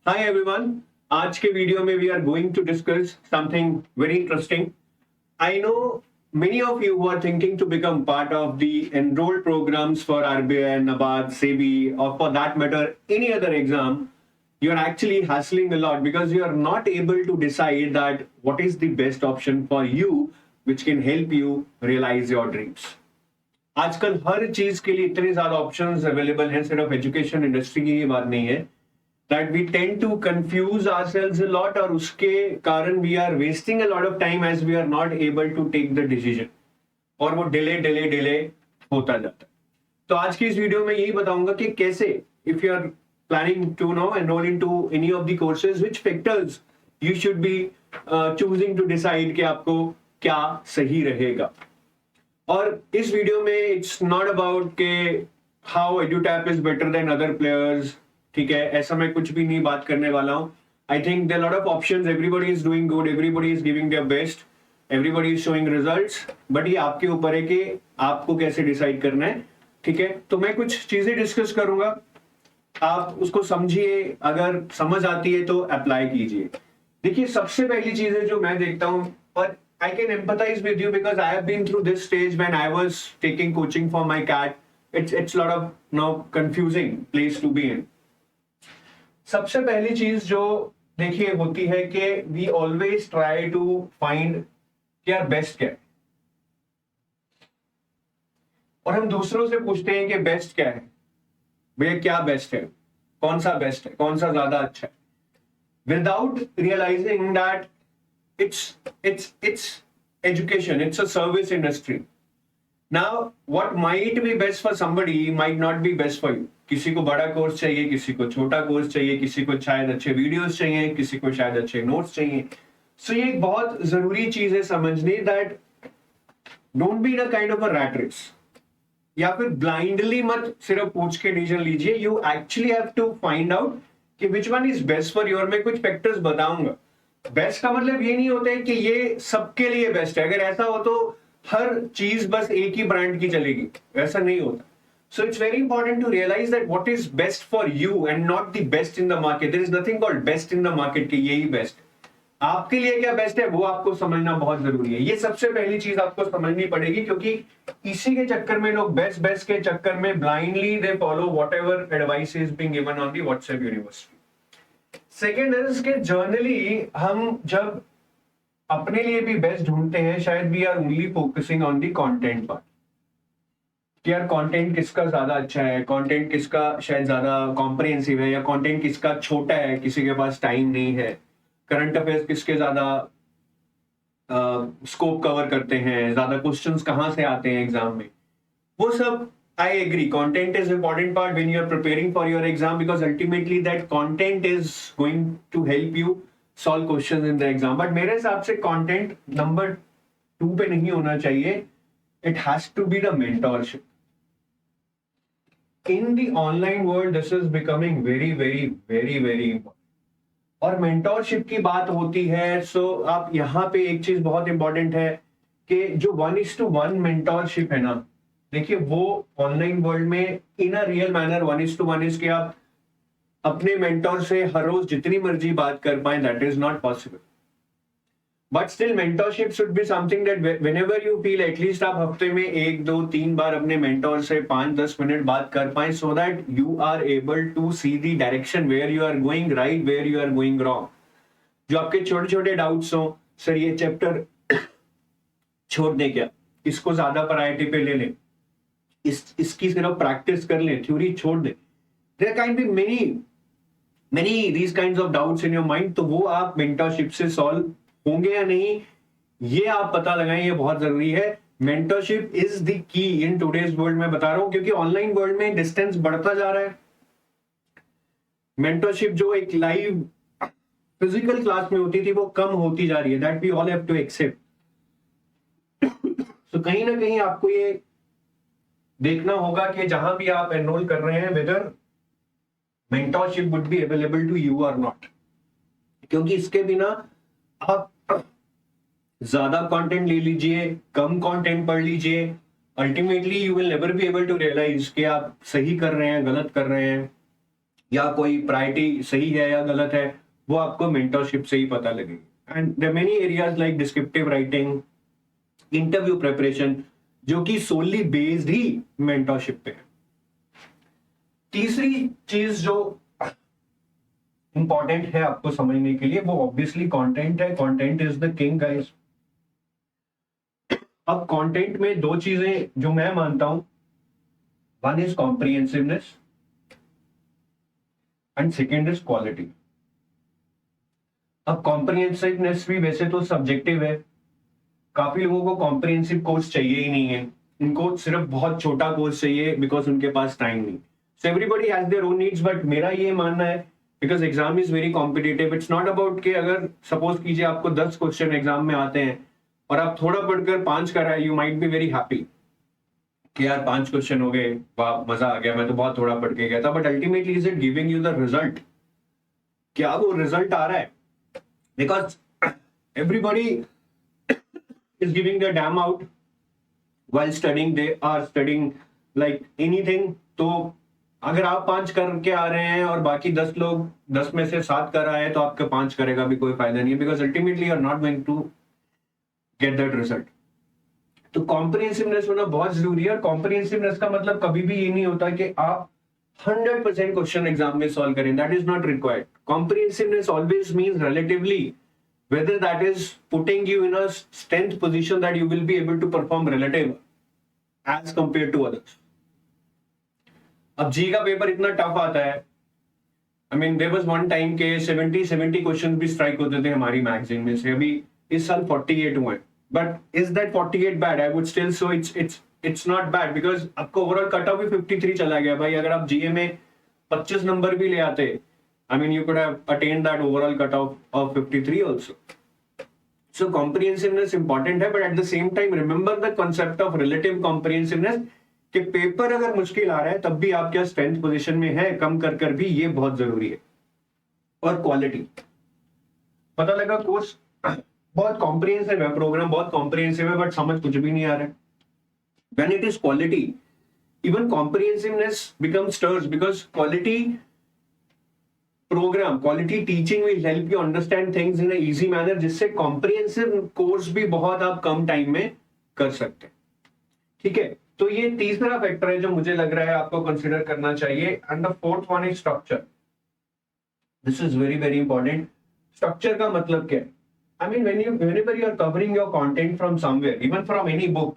Hi everyone. आज के video में we are going to discuss something very interesting. I know many of you who are thinking to become part of the enrolled programs for RBI, NABARD, SEBI, or for that matter any other exam. You are actually hassling a lot because you are not able to decide that what is the best option for you, which can help you realize your dreams. आजकल हर चीज के लिए इतने ज्यादा options available हैं, सिर्फ education industry की ही बात नहीं है. That we tend to confuse ourselves a lot और उसके कारण we are wasting a lot of time as we are not able to take the decision और वो डिले होता जाता है. तो आज की इस वीडियो में यही बताऊंगा कि कैसे if you are planning to enroll into any of the courses, which factors you should be choosing to decide कि आपको क्या सही रहेगा. और इस वीडियो में इट्स नॉट अबाउट के how एडुटैप is better than other players. ठीक है, ऐसा मैं कुछ भी नहीं बात करने वाला हूं. I think there lot of options, everybody is doing good, everybody is giving their best, everybody is showing results, but ये आपके ऊपर है कि आपको कैसे डिसाइड करना है. ठीक है, तो मैं कुछ चीजें डिस्कस करूंगा, आप उसको समझिए, अगर समझ आती है तो अप्लाई कीजिए. देखिए, सबसे पहली चीज है जो मैं देखता हूं, और I can empathize with you because I have been through this stage when I was taking coaching for my cat. It's a lot of confusing place to be in. सबसे पहली चीज जो देखिए होती है कि we always try to find क्या best क्या है, और हम दूसरों से पूछते हैं कि बेस्ट क्या है, भैया क्या बेस्ट है, कौन सा बेस्ट है, कौन सा ज्यादा अच्छा है, without realizing that it's education, it's a service industry. Now what might be best for somebody might not be best for you. किसी को बड़ा कोर्स चाहिए, किसी को छोटा कोर्स चाहिए, किसी को शायद अच्छे वीडियोस चाहिए, किसी को शायद अच्छे नोट्स चाहिए. सो ये एक बहुत जरूरी चीज है समझनी, that don't be in a kind of a rat race, या फिर ब्लाइंडली मत सिर्फ पूछ के डिसीजन लीजिए. You actually have to find out कि which one is best for your. मैं कुछ फैक्टर्स बताऊंगा. बेस्ट का मतलब ये नहीं होता है कि ये सबके लिए बेस्ट है. अगर ऐसा हो तो हर चीज बस एक ही ब्रांड की चलेगी, ऐसा नहीं होता. So it's very important to realise that what is best for you and not the best in the market. There is nothing called best in the market कि यही बेस्ट. आपके लिए क्या बेस्ट है वो आपको समझना बहुत जरूरी है. ये सबसे पहली चीज आपको समझनी पड़ेगी, क्योंकि इसी के चक्कर में लोग बेस्ट के चक्कर में blindly they follow whatever advice is being given on the WhatsApp university. Second is के जर्नली हम जब अपने लिए भी बेस्ट ढूंढते हैं, शायद we are only focusing on the content part, कि यार कंटेंट किसका ज्यादा अच्छा है, कंटेंट किसका शायद ज्यादा कॉम्प्रिहेंसिव है, या कंटेंट किसका छोटा है, किसी के पास टाइम नहीं है, करंट अफेयर्स किसके ज्यादा स्कोप कवर करते हैं, ज्यादा क्वेश्चंस कहां से आते हैं एग्जाम में, वो सब. I agree. Content is important part when you are preparing for your exam, because ultimately that content is going to help you solve questions in the exam. But मेरे हिसाब से content number 2 पे नहीं होना चाहिए. It has to be the mentorship. In the online world, this is becoming very important. और mentorship की बात होती है, so आप यहाँ पे एक चीज बहुत इंपॉर्टेंट है कि जो 1:1 mentorship है ना, देखिए वो ऑनलाइन वर्ल्ड में इन अ रियल मैनर 1:1 इज कि आप अपने मेंटोर से हर रोज जितनी मर्जी बात कर पाए, that is not possible. But still mentorship should be something that whenever you feel, at least आप हफ्ते में 1-2-3 बार अपने मेंटोर से 5-10 मिनट बात कर पाए, so that you are able to see the direction where you are going right, where you are going wrong. जो आपके छोटे छोटे डाउट्स हो, सर ये चैप्टर छोड़ दे क्या, इसको ज्यादा प्रायोरिटी पे ले लें, इसकी सिर्फ प्रैक्टिस कर लें, थ्योरी छोड़ दें. There can be many these kinds of doubts in your mind. तो वो आप मेंटरशिप से सॉल्व होंगे या नहीं, ये आप पता लगाएं. ये बहुत जरूरी है. Mentorship is the key in today's world. मैं बता रहा हूं क्योंकि ऑनलाइन वर्ल्ड में डिस्टेंस बढ़ता जा रहा है. मेंटरशिप जो एक लाइव फिजिकल क्लास में होती थी, वो कम होती जा रही है. That we all have to accept. तो कहीं ना कहीं आपको ये देखना होगा कि जहां भी आप एनरोल कर रहे हैं, whether mentorship would be available to you और नॉट. क्योंकि इसके बिना आप ज्यादा कंटेंट ले लीजिए, कम कंटेंट पढ़ लीजिए, ultimately you will never be able to realise कि आप सही कर रहे हैं, गलत कर रहे हैं. या कोई प्रायोरिटी सही है या गलत है, वो आपको मेंटरशिप से ही पता लगेगी। And there many areas like descriptive writing, interview preparation, जो कि सोली बेस्ड ही मेंटरशिप पे है। तीसरी चीज जो इंपॉर्टेंट है आपको समझने के लिए, वो ऑब्वियसली कंटेंट है। Content is the king guys. अब कंटेंट में दो चीजें जो मैं मानता हूं, one is comprehensiveness and second is quality. अब कॉम्प्रिहेंसिवनेस भी वैसे तो सब्जेक्टिव है, काफी लोगों को कॉम्प्रिहेंसिव कोर्स चाहिए ही नहीं है, उनको सिर्फ बहुत छोटा कोर्स चाहिए बिकॉज उनके पास टाइम नहीं। So everybody has their own needs, but मेरा ये मानना है because exam is very competitive, it's not about कि अगर सपोज कीजिए आपको 10 क्वेश्चन एग्जाम में आते हैं और आप थोड़ा पढ़कर 5 कर आए, you might be very happy कि यार 5 क्वेश्चन हो गए, वाह मजा आ गया, मैं तो बहुत थोड़ा पढ़ के गया था। But ultimately is it giving you the result? क्या वो रिजल्ट आ रहा है? Because everybody is giving their damn out while studying. They are studying like anything. तो अगर आप 5 करके आ रहे हैं और बाकी 10 लोग 10 में से 7 कर आए हैं, तो आपका 5 करेगा भी कोई फायदा नहीं है, because ultimately you are not going to get that result. तो कॉम्प्रिहेंसिवनेस होना बहुत जरूरी है। और कॉम्प्रिहेंसिवनेस का मतलब कभी भी ये नहीं होता कि आप 100% क्वेश्चन एग्जाम में सॉल्व करें, that is not required. Comprehensiveness always means relatively, whether that is putting you in a strength position that you will be able to perform relative as compared to others. अब जी का paper इतना tough आता है, I mean there was one time के 70 questions भी strike होते थे हमारी मैगजीन में से। अभी इस साल 48 हुए, but is that 48 bad? I would still so it's not bad, because आपको ओवरऑल कट ऑफ भी 53 चला गया भाई। अगर आप जीए में 25 नंबर भी ले आते, I mean, you could have attained that overall cutoff of 53 also. So comprehensiveness important है, but at the same time remember the concept of relative comprehensiveness कि पेपर अगर मुश्किल आ रहा है तब भी आप क्या स्ट्रेंथ पोजीशन में है, कम कर भी, ये बहुत जरूरी है। और क्वालिटी, पता लगा कोर्स बहुत कॉम्प्रिहेंसिव है, प्रोग्राम बहुत कॉम्प्रिहेंसिव है, बट समझ कुछ भी नहीं आ रहा है। When it is quality, even comprehensiveness becomes stirs, because quality program, quality teaching will help you understand things in an easy manner, जिससे comprehensive कोर्स भी बहुत आप कम टाइम में कर सकते हैं। ठीक है, तो ये तीसरा फैक्टर है जो मुझे लग रहा है आपको कंसिडर करना चाहिए। And the fourth one is structure. This is very very important. Structure का मतलब क्या है? I mean whenever you are covering your content from somewhere, even from any book,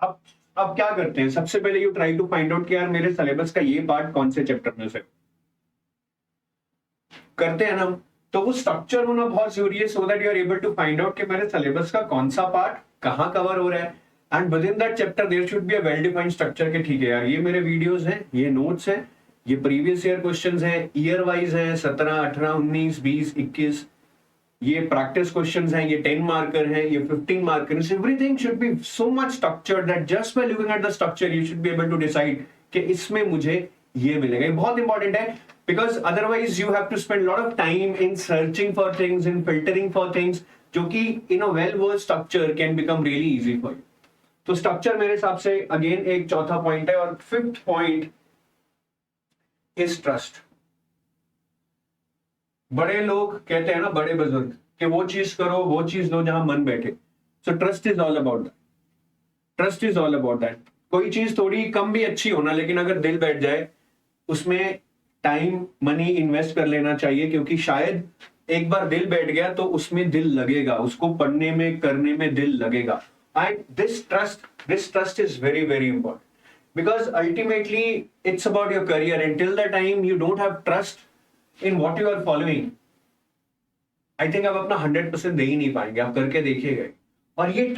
आप क्या करते हैं? सबसे पहले you try to find out कि यार मेरे सिलेबस का ये पार्ट कौन से चैप्टर में से करते हैं ना। तो वो स्ट्रक्चर होना बहुत जरूरी है, so that you are able to find out कि मेरे सिलेबस का कौन सा पार्ट कहां कवर हो रहा है। And within that chapter there should be a well defined structure के ठीक है यार, ये मेरे वीडियोस हैं, ये नोट्स हैं, ये प्रीवियस ईयर क्वेश्चंस हैं, ईयर वाइज हैं, 17, 18, 19, 20, 21, ये प्रैक्टिस क्वेश्चंस हैं, ये 10 मार्कर हैं, ये 15 marker. Everything should be so much structured that just by looking at the structure you should be able to decide कि इसमें मुझे ये मिलेगा। ये बहुत इंपॉर्टेंट है, because otherwise you have to spend a lot of time in searching for things, in filtering for things, जो कि in a well versed structure can become really easy for you. तो स्ट्रक्चर मेरे हिसाब से again एक चौथा point है। और फिफ्थ पॉइंट इज ट्रस्ट। बड़े लोग कहते हैं ना, बड़े बुजुर्ग, कि वो चीज करो, वो चीज लो जहां मन बैठे। So trust is all about that. Trust is all about that. कोई चीज थोड़ी कम भी अच्छी होना, लेकिन अगर दिल बैठ जाए उसमें टाइम मनी इन्वेस्ट कर लेना चाहिए, क्योंकि शायद एक बार दिल बैठ गया तो उसमें दिल लगेगा, उसको पढ़ने में करने में दिल लगेगा। And this trust is very very important, because ultimately it's about your career. And till the time you don't have trust in what you are following, I think आप अपना 100% दे ही नहीं पाएंगे, आप करके देखिएगा। और ये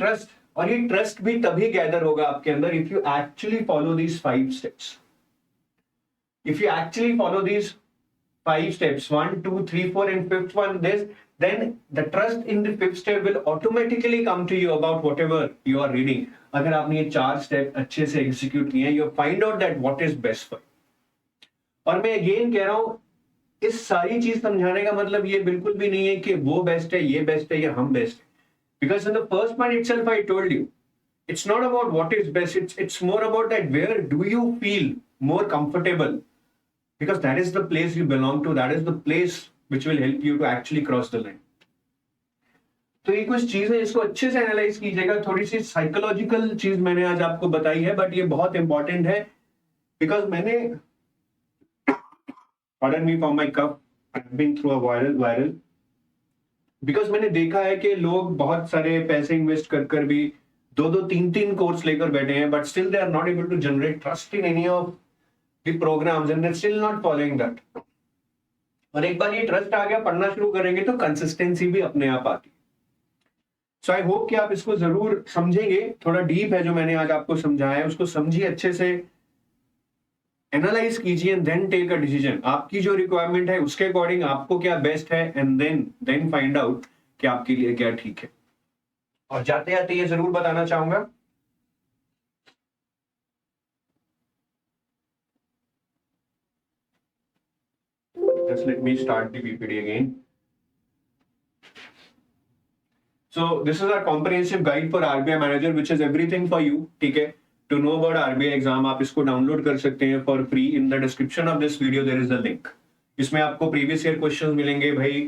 ट्रस्ट भी तभी गैदर होगा आपके अंदर if you actually follow these 5 steps. If you actually follow these 5 steps, 1, 2, 3, 4 and 5th one, then the trust in the 5th step will automatically come to you about whatever you are reading. अगर आपने ये 4 step अच्छे से execute किए हैं, you find out that what is best for you. और मैं again कह रहा हूं, इस सारी चीज समझाने का मतलब ये बिल्कुल भी नहीं है कि वो बेस्ट है, ये बेस्ट है, या हम बेस्ट है। Because in the first point itself I told you, it's not about what is best, it's more about that where do you feel more comfortable because that is the place you belong to, that is the place which will help you to actually cross the line. तो ये कुछ चीज है, इसको अच्छे से analyse कीजिएगा. थोड़ी सी साइकोलॉजिकल चीज मैंने आज आपको बताई है, बट ये बहुत इंपॉर्टेंट है, बिकॉज मैंने, pardon me for my cough, I've been through a viral, because मैंने देखा है कि लोग बहुत सारे पैसे इन्वेस्ट कर भी 2-3 कोर्स लेकर बैठे हैं, but still they are not able to generate trust in any of the programmes and they still not following that. और एक बार ये ट्रस्ट आ गया, पढ़ना शुरू करेंगे तो कंसिस्टेंसी भी अपने आप आती है. सो आई होप कि आप इसको जरूर समझेंगे. थोड़ा डीप है जो मैंने आज आपको समझाया है, उसको समझिए, अच्छे से एनालाइज कीजिए and then take a decision. आपकी जो रिक्वायरमेंट है उसके अकॉर्डिंग आपको क्या बेस्ट है, एंड देन फाइंड आउट कि आपके लिए क्या ठीक है. और जाते जाते ये जरूर बताना चाहूंगा, just let me start the PPT again. So this is our comprehensive guide for RBI manager, which is everything for you. ठीक है, to know about RBI exam आप इसको डाउनलोड कर सकते हैं for free. In the description of this video there is a link. इसमें आपको previous year questions मिलेंगे भाई,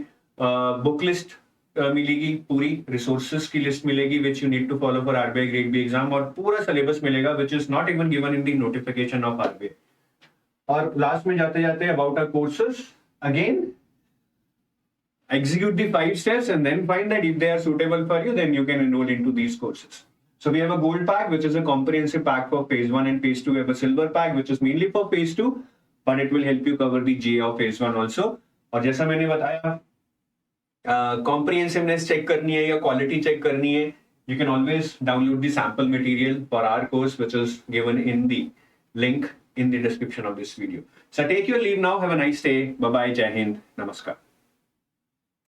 बुक लिस्ट मिलेगी, पूरी रिसोर्सेज की लिस्ट मिलेगी which you need to follow for RBI grade B exam, और पूरा सिलेबस मिलेगा which is not even given in the notification of RBI. और लास्ट में जाते जाते about our courses again, execute the 5 steps and then find that if they are suitable for you, then you can enroll into these courses. So we have a gold pack, which is a comprehensive pack for phase 1 and phase 2. We have a silver pack, which is mainly for phase 2, but it will help you cover the GA of phase 1 also. और जैसा मैंने बताया, comprehensiveness check करनी है या quality check करनी है, you can always download the sample material for our course, which is given in the link in the description of this video. So take your leave now. Have a nice day. Bye bye. Jai Hind. Namaskar.